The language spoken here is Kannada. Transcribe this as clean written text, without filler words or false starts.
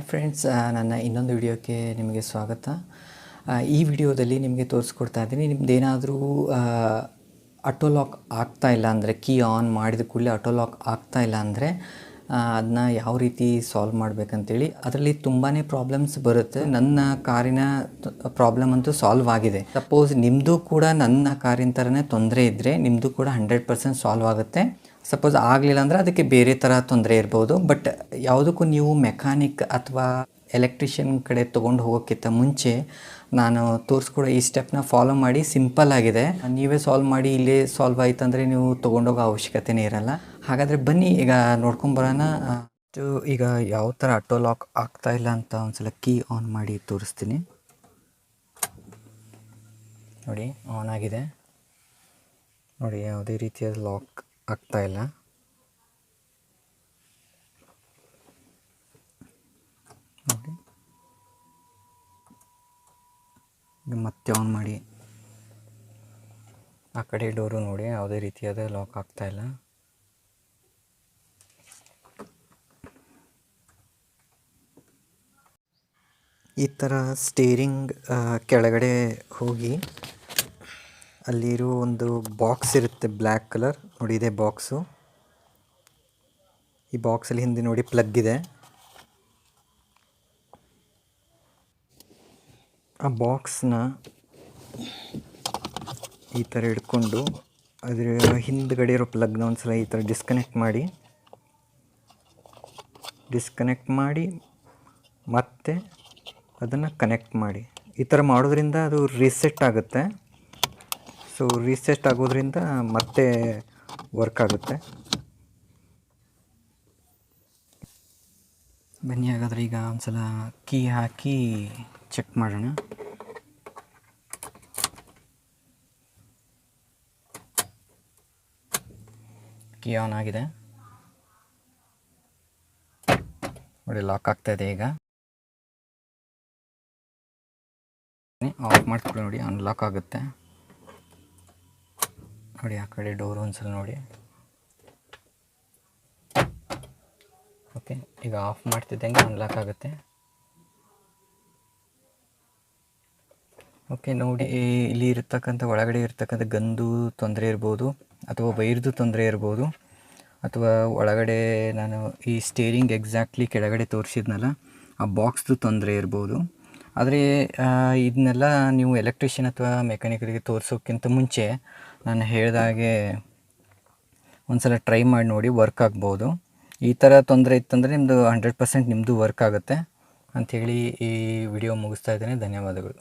ಫ್ರೆಂಡ್ಸ್, ನನ್ನ ಇನ್ನೊಂದು ವಿಡಿಯೋಕ್ಕೆ ನಿಮಗೆ ಸ್ವಾಗತ. ಈ ವಿಡಿಯೋದಲ್ಲಿ ನಿಮಗೆ ತೋರಿಸ್ಕೊಡ್ತಾ ಇದ್ದೀನಿ. ನಿಮ್ಮದೇನಾದರೂ ಆಟೋ ಲಾಕ್ ಆಗ್ತಾ ಇಲ್ಲ ಅಂದರೆ, ಕೀ ಆನ್ ಮಾಡಿದ ಕೂಡಲೇ ಆಟೋ ಲಾಕ್ ಆಗ್ತಾ ಇಲ್ಲ ಅಂದರೆ ಅದನ್ನ ಯಾವ ರೀತಿ ಸಾಲ್ವ್ ಮಾಡಬೇಕಂತೇಳಿ. ಅದರಲ್ಲಿ ತುಂಬಾ ಪ್ರಾಬ್ಲಮ್ಸ್ ಬರುತ್ತೆ. ನನ್ನ ಕಾರಿನ ಪ್ರಾಬ್ಲಮ್ ಅಂತೂ ಸಾಲ್ವ್ ಆಗಿದೆ. ಸಪೋಸ್ ನಿಮ್ಮದು ಕೂಡ ನನ್ನ ಕಾರಿನ ಥರನೇ ತೊಂದರೆ ಇದ್ದರೆ ನಿಮ್ಮದು ಕೂಡ 100% ಸಾಲ್ವ್ ಆಗುತ್ತೆ. ಸಪೋಸ್ ಆಗಲಿಲ್ಲ ಅಂದರೆ ಅದಕ್ಕೆ ಬೇರೆ ಥರ ತೊಂದರೆ ಇರ್ಬೋದು. ಬಟ್ ಯಾವುದಕ್ಕೂ ನೀವು ಮೆಕ್ಯಾನಿಕ್ ಅಥವಾ ಎಲೆಕ್ಟ್ರಿಷಿಯನ್ ಕಡೆ ತೊಗೊಂಡು ಹೋಗೋಕ್ಕಿಂತ ಮುಂಚೆ ನಾನು ತೋರಿಸ್ಕೊಡೋ ಈ ಸ್ಟೆಪ್ನ ಫಾಲೋ ಮಾಡಿ. ಸಿಂಪಲ್ ಆಗಿದೆ, ನೀವೇ ಸಾಲ್ವ್ ಮಾಡಿ ಇಲ್ಲೇ ಸಾಲ್ವ್ ಆಯ್ತು ಅಂದರೆ ನೀವು ತೊಗೊಂಡೋಗೋ ಅವಶ್ಯಕತೆನೇ ಇರಲ್ಲ. ಹಾಗಾದರೆ ಬನ್ನಿ ಈಗ ನೋಡ್ಕೊಂಬರೋಣ. ಈಗ ಯಾವ ಥರ ಆಟೋ ಲಾಕ್ ಆಗ್ತಾ ಇಲ್ಲ ಅಂತ ಒಂದ್ಸಲ ಕೀ ಆನ್ ಮಾಡಿ ತೋರಿಸ್ತೀನಿ. ನೋಡಿ, ಆನ್ ಆಗಿದೆ. ನೋಡಿ, ಯಾವುದೇ ರೀತಿಯ ಲಾಕ್ ಆಗ್ತಾ ಇಲ್ಲ. ನೋಡಿ, ಮತ್ತೆ ಆನ್ ಮಾಡಿ. ಆ ಕಡೆ ಡೋರು ನೋಡಿ, ಯಾವುದೇ ರೀತಿಯಾದ ಲಾಕ್ ಆಗ್ತಾ ಇಲ್ಲ. ಈ ಥರ ಸ್ಟೇರಿಂಗ್ ಕೆಳಗಡೆ ಹೋಗಿ ಅಲ್ಲಿರೋ ಒಂದು ಬಾಕ್ಸ್ ಇರುತ್ತೆ, ಬ್ಲ್ಯಾಕ್ ಕಲರ್. ನೋಡಿ, ಇದೆ ಬಾಕ್ಸು. ಈ ಬಾಕ್ಸಲ್ಲಿ ಹಿಂದೆ ನೋಡಿ ಪ್ಲಗ್ ಇದೆ. ಆ ಬಾಕ್ಸ್ನ ಈ ಥರ ಹಿಡ್ಕೊಂಡು ಅದರ ಹಿಂದ್ಗಡೆ ಇರೋ ಪ್ಲಗ್ನ ಒಂದ್ಸಲ ಈ ಥರ ಡಿಸ್ಕನೆಕ್ಟ್ ಮಾಡಿ ಮತ್ತೆ ಅದನ್ನು ಕನೆಕ್ಟ್ ಮಾಡಿ. ಈ ಥರ ಮಾಡೋದ್ರಿಂದ ಅದು ರೀಸೆಟ್ ಆಗುತ್ತೆ. ಸೊ ರೀಸೆಟ್ ಆಗೋದ್ರಿಂದ ಮತ್ತೆ ವರ್ಕ್ ಆಗುತ್ತೆ. ಬನ್ನಿ ಹಾಗಾದರೆ ಈಗ ಒಂದ್ಸಲ ಕೀ ಹಾಕಿ ಚೆಕ್ ಮಾಡೋಣ. ಕೀ ಆನ್ ಆಗಿದೆ. ನೋಡಿ, ಲಾಕ್ ಆಗ್ತಾ ಇದೆ. ಈಗ ಆಫ್ ಮಾಡ್ಕೊಳ್ಳಿ. ನೋಡಿ, ಅನ್ಲಾಕ್ ಆಗುತ್ತೆ. ನೋಡಿ, ಆ ಕಡೆ ಡೋರ್ ಒಂದ್ಸಲ ನೋಡಿ. ಓಕೆ, ಈಗ ಆಫ್ ಮಾಡ್ತಿದ್ದಂಗೆ ಅನ್ಲಾಕ್ ಆಗುತ್ತೆ. ಓಕೆ, ನೋಡಿ, ಇಲ್ಲಿ ಇರತಕ್ಕಂಥ ಒಳಗಡೆ ಇರತಕ್ಕಂಥ ಗಂದು ತೊಂದರೆ ಇರ್ಬೋದು, ಅಥವಾ ವೈರ್ದು ತೊಂದರೆ ಇರ್ಬೋದು, ಅಥವಾ ಒಳಗಡೆ ನಾನು ಈ ಸ್ಟೇರಿಂಗ್ ಎಕ್ಸಾಕ್ಟ್ಲಿ ಕೆಳಗಡೆ ತೋರಿಸಿದ್ನಲ್ಲ ಆ ಬಾಕ್ಸ್ದು ತೊಂದರೆ ಇರ್ಬೋದು. ಆದರೆ ಇದನ್ನೆಲ್ಲ ನೀವು ಎಲೆಕ್ಟ್ರಿಷಿಯನ್ ಅಥವಾ ಮೆಕ್ಯಾನಿಕರಿಗೆ ತೋರಿಸೋಕ್ಕಿಂತ ಮುಂಚೆ ನಾನು ಹೇಳಿದಾಗೆ ಒಂದು ಸಲ ಟ್ರೈ ಮಾಡಿ ನೋಡಿ, ವರ್ಕ್ ಆಗ್ಬೋದು. ಈ ಥರ ತೊಂದರೆ ಇತ್ತಂದರೆ ನಿಮ್ಮದು 100% ನಿಮ್ಮದು ವರ್ಕ್ ಆಗುತ್ತೆ ಅಂಥೇಳಿ ಈ ವಿಡಿಯೋ ಮುಗಿಸ್ತಾ ಇದ್ದೇನೆ. ಧನ್ಯವಾದಗಳು.